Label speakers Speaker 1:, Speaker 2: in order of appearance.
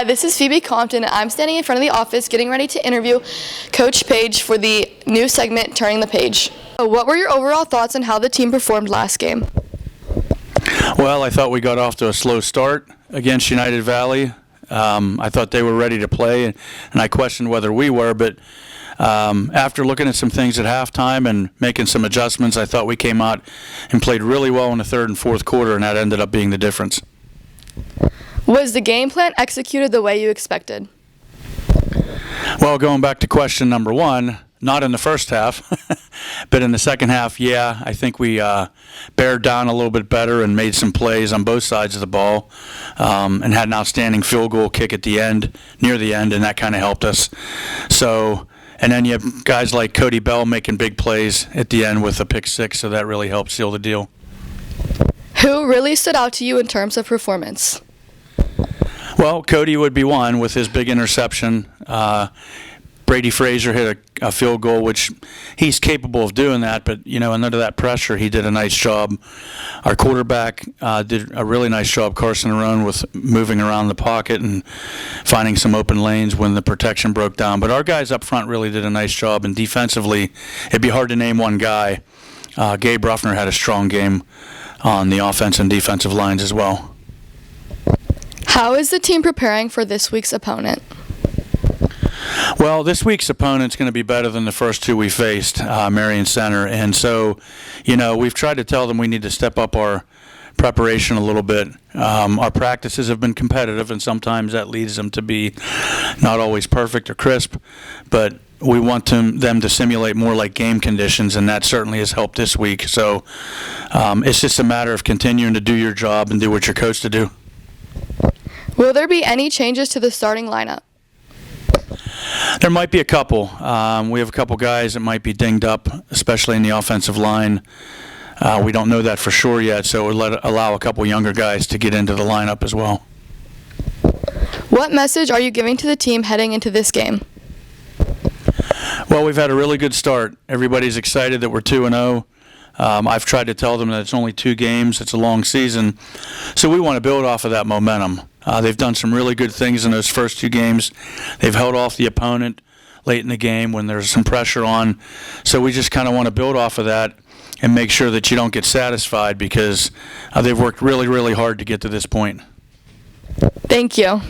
Speaker 1: This is Phoebe Compton. I'm standing in front of the office getting ready to interview Coach Page for the new segment, Turning the Page. What were your overall thoughts on how the team performed last game?
Speaker 2: Well, I thought we got off to a slow start against United Valley. I thought they were ready to play, and I questioned whether we were, but after looking at some things at halftime and making some adjustments, I thought we came out and played really well in the third and fourth quarter, and that ended up being the difference.
Speaker 1: Was the game plan executed the way you expected?
Speaker 2: Well, going back to question number one, not in the first half, but in the second half, yeah, I think we bared down a little bit better and made some plays on both sides of the ball, and had an outstanding field goal kick at the end, near the end, and that kind of helped us. So, and then you have guys like Cody Bell making big plays at the end with a pick six, so that really helped seal the deal.
Speaker 1: Who really stood out to you in terms of performance?
Speaker 2: Well, Cody would be one with his big interception. Brady Frazier hit a field goal, which he's capable of doing that, but, under that pressure, he did a nice job. Our quarterback did a really nice job, Carson Arone, with moving around the pocket and finding some open lanes when the protection broke down. But our guys up front really did a nice job, and defensively, it'd be hard to name one guy. Gabe Ruffner had a strong game on the offense and defensive lines as well.
Speaker 1: How is the team preparing for this week's opponent?
Speaker 2: Well, this week's opponent's going to be better than the first two we faced, Marion Center. And so, we've tried to tell them we need to step up our preparation a little bit. Our practices have been competitive, and sometimes that leads them to be not always perfect or crisp. But we want them to simulate more like game conditions, and that certainly has helped this week. So it's just a matter of continuing to do your job and do what you're coached to do.
Speaker 1: Will there be any changes to the starting lineup?
Speaker 2: There might be a couple. We have a couple guys that might be dinged up, especially in the offensive line. We don't know that for sure yet, so it will allow a couple younger guys to get into the lineup as well.
Speaker 1: What message are you giving to the team heading into this game?
Speaker 2: Well, we've had a really good start. Everybody's excited that we're 2-0. I've tried to tell them that it's only 2 games. It's a long season. So we want to build off of that momentum. They've done some really good things in those first 2 games. They've held off the opponent late in the game when there's some pressure on. So we just kind of want to build off of that and make sure that you don't get satisfied because they've worked really, really hard to get to this point.
Speaker 1: Thank you.